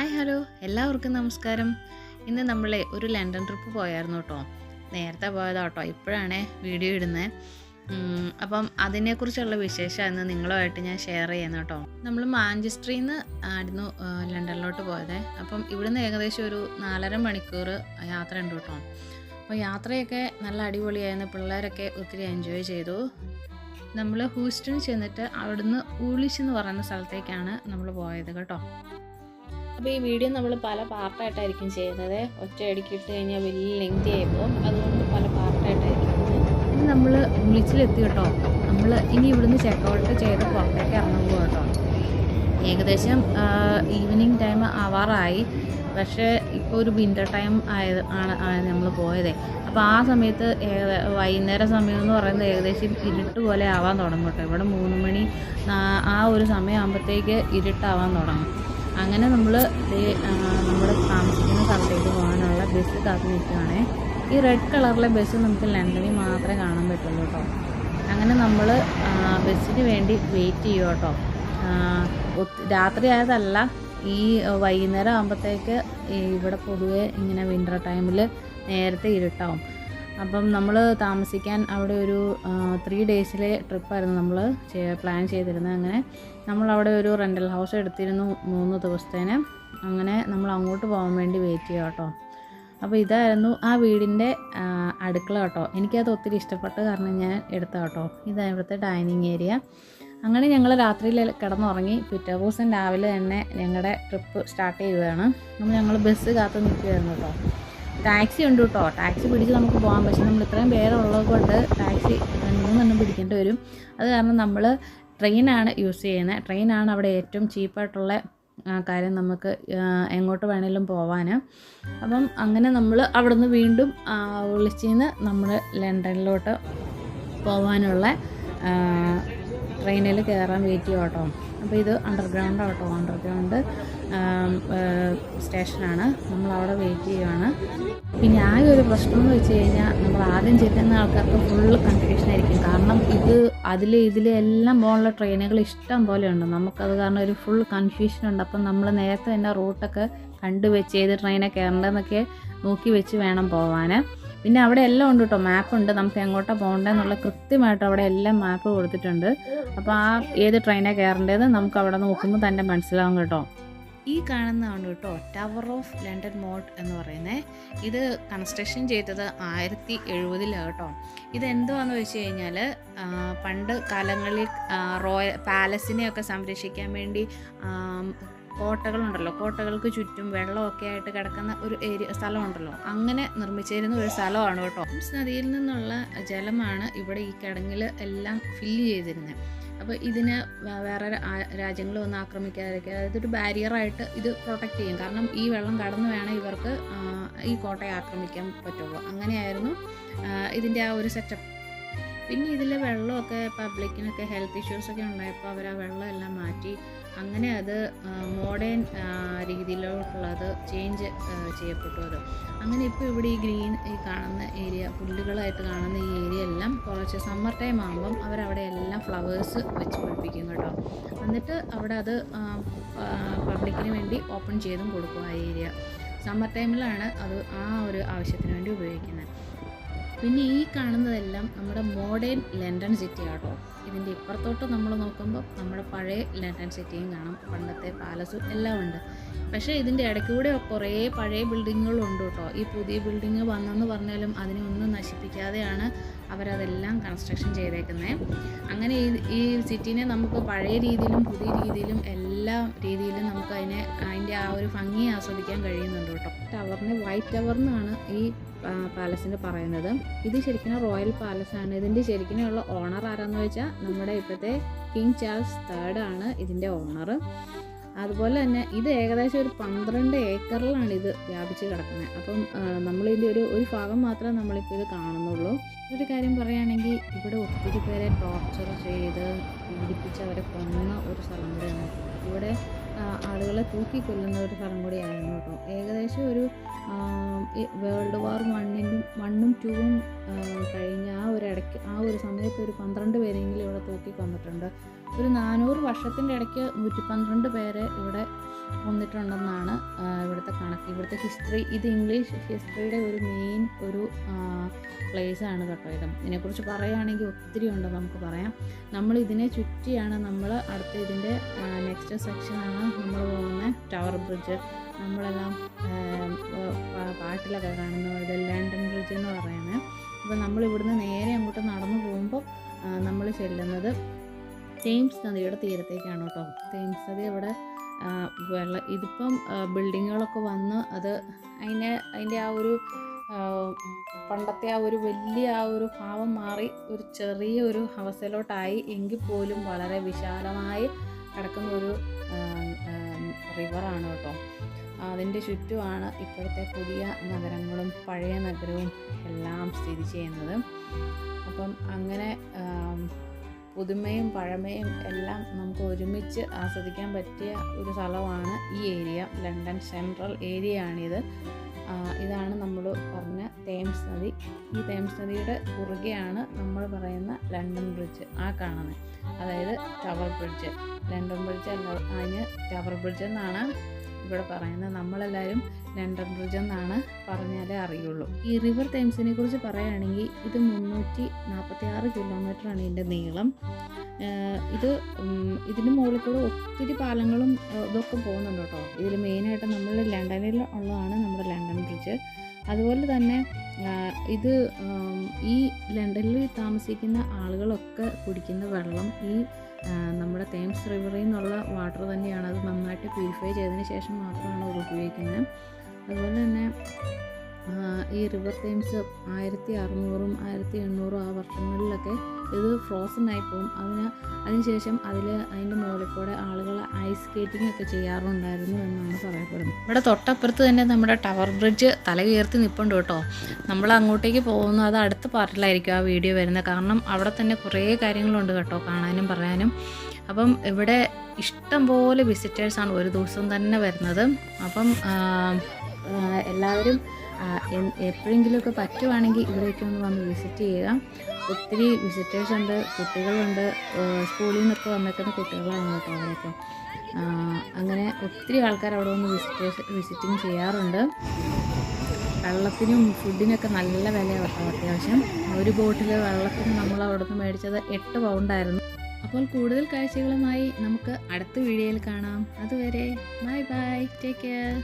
Hi hello എല്ലാവർക്കും നമസ്കാരം. ഇന്ന് നമ്മളെ ഒരു ലണ്ടൻ ട്രിപ്പ് പോയായിരുന്നു കേട്ടോ. നേരത്തെ പോയതാട്ടോ, ഇപ്പോഴാണ് വീഡിയോ ഇടുന്നത്. അപ്പം അതിനെക്കുറിച്ചുള്ള വിശേഷം ഇന്ന് നിങ്ങളുമായിട്ട് ഞാൻ ഷെയർ ചെയ്യുന്നു കേട്ടോ. നമ്മൾ മാഞ്ചസ്റ്ററിൽ നിന്ന് ആയിരുന്നു ലണ്ടനിലോട്ട് പോയത്. അപ്പം ഇവിടുന്ന് ഏകദേശം ഒരു 4.5 മണിക്കൂർ യാത്ര ഉണ്ട് കേട്ടോ. അപ്പോൾ യാത്രയൊക്കെ നല്ല അടിപൊളിയായിരുന്നു. പിള്ളേരൊക്കെ ഒത്തിരി എൻജോയ് ചെയ്തു. നമ്മൾ ഹൂസ്റ്റൺ ചെന്നിട്ട് അവിടുന്ന് ഊളിഷ് എന്ന് പറയുന്ന സ്ഥലത്തേക്കാണ് നമ്മൾ പോയത് കേട്ടോ. അപ്പോൾ ഈ വീഡിയോ നമ്മൾ പല പാർട്ടായിട്ടായിരിക്കും ചെയ്യുന്നത്. ഒറ്റയടിക്ക് ഇട്ട് കഴിഞ്ഞാൽ വലിയ ലെങ്തി ആയിപ്പോൾ അതുകൊണ്ട് പല പാർട്ടായിട്ടായിരിക്കും. ഇനി നമ്മൾ വിളിച്ചിലെത്തി കേട്ടോ. നമ്മൾ ഇനി ഇവിടുന്ന് ചെക്കൗട്ട് ചെയ്ത് പുറത്തേക്ക് ഇറങ്ങാൻ പോകും കേട്ടോ. ഏകദേശം ഈവനിങ് ടൈം ആവാറായി. പക്ഷേ ഇപ്പോൾ ഒരു വിൻ്റർ ടൈം ആണ് നമ്മൾ പോയത്. അപ്പോൾ ആ സമയത്ത് വൈകുന്നേരം സമയം എന്ന് പറയുന്നത് ഏകദേശം ഇരുട്ട് പോലെ ആവാൻ തുടങ്ങും കേട്ടോ. ഇവിടെ 3 മണി ആ ഒരു സമയമാകുമ്പോഴത്തേക്ക് ഇരുട്ടാവാൻ തുടങ്ങും. അങ്ങനെ നമ്മൾ നമ്മുടെ താമസിക്കുന്ന സ്ഥലത്തേക്ക് പോകാനുള്ള ബസ് കാത്തു നിൽക്കുകയാണേ. ഈ റെഡ് കളറിലെ ബസ് നമുക്ക് ലണ്ടനിൽ മാത്രമേ കാണാൻ പറ്റുള്ളൂ കേട്ടോ. അങ്ങനെ നമ്മൾ ബസ്സിന് വേണ്ടി വെയിറ്റ് ചെയ്യുക കേട്ടോ. രാത്രി ആയതല്ല, ഈ വൈകുന്നേരം ആകുമ്പോഴത്തേക്ക് ഇവിടെ പൊതുവെ ഇങ്ങനെ വിൻ്റർ ടൈമിൽ നേരത്തെ ഇരുട്ടാവും. അപ്പം നമ്മൾ താമസിക്കാൻ അവിടെ ഒരു 3 ഡേയ്സിലെ ട്രിപ്പായിരുന്നു നമ്മൾ പ്ലാൻ ചെയ്തിരുന്നത്. അങ്ങനെ നമ്മളവിടെ ഒരു റെൻ്റൽ ഹൗസ് എടുത്തിരുന്നു 3 ദിവസത്തേന്. അങ്ങനെ നമ്മൾ അങ്ങോട്ട് പോകാൻ വേണ്ടി വെയിറ്റ് ചെയ്യുക കേട്ടോ. അപ്പോൾ ഇതായിരുന്നു ആ വീടിൻ്റെ അടുക്കള കേട്ടോ. എനിക്കത് ഒത്തിരി ഇഷ്ടപ്പെട്ട കാരണം ഞാൻ എടുത്ത കേട്ടോ. ഇതാണ് ഇവിടുത്തെ ഡൈനിങ് ഏരിയ. അങ്ങനെ ഞങ്ങൾ രാത്രിയിൽ കിടന്നുറങ്ങി. പിറ്റേ ദിവസം രാവിലെ തന്നെ ഞങ്ങളുടെ ട്രിപ്പ് സ്റ്റാർട്ട് ചെയ്യുകയാണ്. അപ്പോൾ ഞങ്ങൾ ബസ് കാത്ത് നിൽക്കുകയായിരുന്നു കേട്ടോ. ടാക്സി ഉണ്ട് കേട്ടോ. ടാക്സി പിടിച്ച് നമുക്ക് പോകാം. പക്ഷേ നമ്മൾ ഇത്രയും പേരുള്ളത് കൊണ്ട് ടാക്സി 3 പിടിക്കേണ്ടി വരും. അത് കാരണം നമ്മൾ ട്രെയിനാണ് യൂസ് ചെയ്യുന്നത്. ട്രെയിനാണ് അവിടെ ഏറ്റവും ചീപ്പായിട്ടുള്ള കാര്യം, നമുക്ക് എങ്ങോട്ട് വേണമെങ്കിലും പോവാൻ. അപ്പം അങ്ങനെ നമ്മൾ അവിടെ നിന്ന് വീണ്ടും വിളിച്ചിന്ന് നമ്മൾ ലണ്ടനിലോട്ട് പോകാനുള്ള ട്രെയിനിൽ കയറാൻ വെയിറ്റ് ചെയ്യും കേട്ടോ. അപ്പോൾ ഇത് അണ്ടർഗ്രൗണ്ട് കേട്ടോ. അണ്ടർഗ്രൗണ്ട് സ്റ്റേഷനാണ്. നമ്മളവിടെ വെയിറ്റ് ചെയ്യുകയാണ്. പിന്നെ ആ ഒരു പ്രശ്നം എന്ന് വെച്ച് കഴിഞ്ഞാൽ നമ്മൾ ആദ്യം ചെല്ലുന്ന ആൾക്കാർക്ക് ഫുള്ള് കൺഫ്യൂഷൻ ആയിരിക്കും. കാരണം ഇതിലെല്ലാം പോകാനുള്ള ട്രെയിനുകൾ ഇഷ്ടം പോലെ ഉണ്ട്. നമുക്കത് കാരണം ഒരു ഫുൾ കൺഫ്യൂഷൻ ഉണ്ട്. അപ്പം നമ്മൾ നേരത്തെ തന്നെ റൂട്ടൊക്കെ കണ്ടുവെച്ച് ഏത് ട്രെയിനൊക്കെ കയറേണ്ടതെന്നൊക്കെ നോക്കി വെച്ച് വേണം പോകാൻ. പിന്നെ അവിടെ എല്ലാം ഉണ്ട് കേട്ടോ. മാപ്പുണ്ട്, നമുക്ക് എങ്ങോട്ടാണ് പോകേണ്ടതെന്നുള്ള കൃത്യമായിട്ട് അവിടെ എല്ലാം മാപ്പ് കൊടുത്തിട്ടുണ്ട്. അപ്പോൾ ഏത് ട്രെയിനാണ് കയറേണ്ടത് നമുക്ക് അവിടെ നോക്കുമ്പോൾ തന്നെ മനസ്സിലാവും കേട്ടോ. ഈ കാണുന്നതാണ് കേട്ടോ ടവർ ഓഫ് ലണ്ടൻ മോൾ എന്ന് പറയുന്നത്. ഇത് കൺസ്ട്രക്ഷൻ ചെയ്തത് 1070 കേട്ടോ. ഇതെന്തുവാന്ന് വെച്ച് കഴിഞ്ഞാൽ പണ്ട് കാലങ്ങളിൽ റോയൽ പാലസിനെയൊക്കെ സംരക്ഷിക്കാൻ വേണ്ടി കോട്ടകളുണ്ടല്ലോ, കോട്ടകൾക്ക് ചുറ്റും വെള്ളമൊക്കെ ആയിട്ട് കിടക്കുന്ന ഒരു സ്ഥലമുണ്ടല്ലോ, അങ്ങനെ നിർമ്മിച്ചിരുന്ന ഒരു സ്ഥലമാണ് കേട്ടോ. നദിയിൽ നിന്നുള്ള ജലമാണ് ഇവിടെ ഈ കിടങ്ങിൽ എല്ലാം ഫില്ല് ചെയ്തിരുന്നത്. അപ്പോൾ ഇതിന് വേറെ രാജ്യങ്ങളൊന്നും ആക്രമിക്കാതിരിക്കുക, അതായത് ഒരു ബാരിയറായിട്ട് ഇത് പ്രൊട്ടക്റ്റ് ചെയ്യും. കാരണം ഈ വെള്ളം കടന്നു വേണം ഇവർക്ക് ഈ കോട്ടയെ ആക്രമിക്കാൻ പറ്റുള്ളൂ. അങ്ങനെയായിരുന്നു ഇതിൻ്റെ ആ ഒരു സെറ്റപ്പ്. പിന്നെ ഇതിലെ വെള്ളമൊക്കെ പബ്ലിക്കിനൊക്കെ ഹെൽത്ത് ഇഷ്യൂസൊക്കെ ഉണ്ടായപ്പോൾ അവർ ആ വെള്ളം എല്ലാം മാറ്റി അങ്ങനെ അത് മോഡേൺ രീതിയിലോട്ടുള്ളത് ചേഞ്ച് ചെയ്യപ്പെട്ടു. അത് അങ്ങനെ ഇപ്പോൾ ഇവിടെ ഈ കാണുന്ന ഏരിയ, പുല്ലുകളായിട്ട് കാണുന്ന ഈ ഏരിയ എല്ലാം കുറച്ച് സമ്മർ ടൈം ആകുമ്പം അവരവിടെ എല്ലാം ഫ്ലവേഴ്സ് വെച്ച് പിടിപ്പിക്കും കേട്ടോ. എന്നിട്ട് അവിടെ അത് പബ്ലിക്കിന് വേണ്ടി ഓപ്പൺ ചെയ്തും കൊടുക്കും. ആ ഏരിയ സമ്മർ ടൈമിലാണ് അത് ആ ഒരു ആവശ്യത്തിന് വേണ്ടി ഉപയോഗിക്കുന്നത്. പിന്നെ ഈ കാണുന്നതെല്ലാം നമ്മുടെ മോഡേൺ ലണ്ടൻ സിറ്റി ആട്ടോ. ഇതിൻ്റെ ഇപ്പുറത്തോട്ട് നമ്മൾ നോക്കുമ്പോൾ നമ്മുടെ പഴയ ലണ്ടൻ സിറ്റിയും കാണാം, പണ്ടത്തെ പാലസും എല്ലാം ഉണ്ട്. പക്ഷേ ഇതിൻ്റെ ഇടയ്ക്കൂടെ കുറേ പഴയ ബിൽഡിങ്ങുകളുണ്ട് കേട്ടോ. ഈ പുതിയ ബിൽഡിങ് വന്നെന്ന് പറഞ്ഞാലും അതിനെ ഒന്നും നശിപ്പിക്കാതെയാണ് അവരതെല്ലാം കൺസ്ട്രക്ഷൻ ചെയ്തേക്കുന്നത്. അങ്ങനെ ഈ സിറ്റീനെ നമുക്ക് പഴയ രീതിയിലും പുതിയ രീതിയിലും എല്ലാ രീതിയിലും നമുക്ക് അതിൻ്റെ ആ ഒരു ഭംഗി ആസ്വദിക്കാൻ കഴിയുന്നുണ്ട് കേട്ടോ. ടവറിനെ വൈറ്റ് ടവർ എന്നാണ് ഈ പാലസിന് പറയുന്നത്. ഇത് ശരിക്കും റോയൽ പാലസാണ്. ഇതിൻ്റെ ശരിക്കുമുള്ള ഓണർ ആരാന്ന് വെച്ചാൽ നമ്മുടെ ഇപ്പോഴത്തെ കിങ് ചാൾസ് III ആണ് ഇതിൻ്റെ ഓണർ. അതുപോലെ തന്നെ ഇത് ഏകദേശം ഒരു 12 ഏക്കറിലാണ് ഇത് വ്യാപിച്ച് കിടക്കുന്നത്. അപ്പം നമ്മളിതിൻ്റെ ഒരു ഭാഗം മാത്രമേ നമ്മളിപ്പോൾ ഇത് കാണുന്നുള്ളൂ. ഒരു കാര്യം പറയുകയാണെങ്കിൽ ഇവിടെ ഒത്തിരി പേരെ ടോർച്ചർ ചെയ്ത് പീഡിപ്പിച്ച് അവരെ കൊന്ന ഒരു സ്ഥലം കൂടെയാണ്. ഇവിടെ ആളുകളെ തൂക്കിക്കൊല്ലുന്ന ഒരു സ്ഥലം കൂടിയായിരുന്നു കേട്ടോ. ഏകദേശം ഒരു വേൾഡ് വാർ 1ഉം 2ഉം കഴിഞ്ഞ ആ ഒരു സമയത്ത് ഒരു 12 പേരെങ്കിലും ഇവിടെ തൂക്കി കൊന്നിട്ടുണ്ട്. ഒരു 400 വർഷത്തിൻ്റെ ഇടയ്ക്ക് 112 പേരെ ഇവിടെ വന്നിട്ടുണ്ടെന്നാണ് ഇവിടുത്തെ കണക്ക്. ഇവിടുത്തെ ഹിസ്റ്ററി, ഇത് ഇംഗ്ലീഷ് ഹിസ്റ്ററിയുടെ ഒരു മെയിൻ ഒരു പ്ലേസാണ് കേട്ടോ. ഇതിനെക്കുറിച്ച് പറയുകയാണെങ്കിൽ ഒത്തിരി ഉണ്ട് നമുക്ക് പറയാം. നമ്മൾ ഇതിനെ ചുറ്റിയാണ് നമ്മൾ അടുത്ത ഇതിൻ്റെ നെക്സ്റ്റ് സെക്ഷനാണ് നമ്മൾ പോകുന്ന ടവർ ബ്രിഡ്ജ്. നമ്മളെല്ലാം പാട്ടിലൊക്കെ കാണുന്നത് ലണ്ടൻ ബ്രിഡ്ജ് എന്ന് പറയുന്നത്. അപ്പോൾ നമ്മളിവിടുന്ന് നേരെ അങ്ങോട്ട് നടന്നു പോകുമ്പോൾ നമ്മൾ ചെല്ലുന്നത് തേംസ് നദിയുടെ തീരത്തേക്കാണ് കേട്ടോ. തേംസ് നദി അവിടെ ഇതിപ്പം ബിൽഡിങ്ങുകളൊക്കെ വന്ന് അതിൻ്റെ ആ ഒരു പണ്ടത്തെ ആ ഒരു വലിയ ആ ഒരു ഭാവം മാറി ഒരു ചെറിയ ഒരു അവസ്ഥയിലോട്ടായി. എങ്കിൽ പോലും വളരെ വിശാലമായി കിടക്കുന്ന ഒരു റിവറാണ് കേട്ടോ. അതിൻ്റെ ചുറ്റുമാണ് ഇപ്പോഴത്തെ പുതിയ നഗരങ്ങളും പഴയ നഗരവും എല്ലാം സ്ഥിതി ചെയ്യുന്നത്. അപ്പം അങ്ങനെ പുതുമയും പഴമയും എല്ലാം നമുക്ക് ഒരുമിച്ച് ആസ്വദിക്കാൻ പറ്റിയ ഒരു സ്ഥലമാണ് ഈ ഏരിയ. ലണ്ടൻ സെൻട്രൽ ഏരിയ ആണിത്. ഇതാണ് നമ്മൾ പറഞ്ഞ തേംസ് നദി. ഈ തേംസ് നദിയുടെ കുറുകെയാണ് നമ്മൾ പറയുന്ന ലണ്ടൻ ബ്രിഡ്ജ് ആ കാണുന്നത്, അതായത് ടവർ ബ്രിഡ്ജ്. ലണ്ടൻ ബ്രിഡ്ജ് അല്ല, അതിന് ടവർ ബ്രിഡ്ജ് എന്നാണ് ഇവിടെ പറയുന്നത്. നമ്മളെല്ലാവരും ലണ്ടൻ ബ്രിഡ്ജ് എന്നാണ് പറഞ്ഞാലേ അറിയുള്ളൂ. ഈ റിവർ തേംസിനെ കുറിച്ച് പറയുകയാണെങ്കിൽ ഇത് 346 കിലോമീറ്ററാണ് ഇതിൻ്റെ നീളം. ഇതിന് മുകളിൽ കൂടെ ഒത്തിരി പാലങ്ങളും ഇതൊക്കെ പോകുന്നുണ്ട് കേട്ടോ. ഇതിൽ മെയിനായിട്ട് നമ്മൾ ലണ്ടനിൽ ഉള്ളതാണ് നമ്മുടെ ലണ്ടൻ ബ്രിഡ്ജ്. അതുപോലെ തന്നെ ഈ ലണ്ടനിൽ താമസിക്കുന്ന ആളുകളൊക്കെ കുടിക്കുന്ന വെള്ളം ഈ നമ്മുടെ തേംസ് റിവറിൽ നിന്നുള്ള വാട്ടർ തന്നെയാണ്. അത് നന്നായിട്ട് പ്യൂരിഫൈ ചെയ്തതിന് ശേഷം മാത്രമാണ് അത് ഉപയോഗിക്കുന്നത്. അതുപോലെ തന്നെ ഈ റിവർ തേംസ് 1600 1800 ആ വർഷങ്ങളിലൊക്കെ ഇത് ഫ്രോസൺ ആയി പോകും. അതിനുശേഷം അതിൻ്റെ മുകളിൽ കൂടെ ആളുകൾ ഐസ് സ്കേറ്റിംഗ് ഒക്കെ ചെയ്യാറുണ്ടായിരുന്നു എന്നാണ് പറയപ്പെടുന്നത്. ഇവിടെ തൊട്ടപ്പുറത്ത് തന്നെ നമ്മുടെ ടവർ ബ്രിഡ്ജ് തല ഉയർത്തി നിൽപ്പുണ്ട് കേട്ടോ. നമ്മൾ അങ്ങോട്ടേക്ക് പോകുന്നു, അത് അടുത്ത പാർട്ടിലായിരിക്കും ആ വീഡിയോ വരുന്നത്. കാരണം അവിടെ തന്നെ കുറേ കാര്യങ്ങളുണ്ട് കേട്ടോ കാണാനും പറയാനും. അപ്പം ഇവിടെ ഇഷ്ടം പോലെ വിസിറ്റേഴ്സാണ് ഒരു ദിവസം തന്നെ വരുന്നത്. അപ്പം എല്ലാവരും എപ്പോഴെങ്കിലുമൊക്കെ പറ്റുവാണെങ്കിൽ ഇവിടേക്ക് ഒന്ന് വന്ന് വിസിറ്റ് ചെയ്യുക. ഒത്തിരി വിസിറ്റേഴ്സ് ഉണ്ട്, കുട്ടികളുണ്ട്, സ്കൂളിൽ നിന്നൊക്കെ വന്നിരിക്കുന്ന കുട്ടികളാണ് കേട്ടോ അവിടെയൊക്കെ. അങ്ങനെ ഒത്തിരി ആൾക്കാർ അവിടെ വന്ന് വിസിറ്റിംഗ് ചെയ്യാറുണ്ട്. വെള്ളത്തിനും ഫുഡിനൊക്കെ നല്ല വിലയാണ് കേട്ടോ അത്യാവശ്യം. ഒരു ബോട്ടിൽ വെള്ളത്തിന് നമ്മൾ അവിടെ നിന്ന് മേടിച്ചത് 8 പൗണ്ടായിരുന്നു. അപ്പോൾ കൂടുതൽ കാഴ്ചകളുമായി നമുക്ക് അടുത്ത വീഡിയോയിൽ കാണാം. അതുവരെ ബൈ ബൈ, ടേക്ക് കെയർ.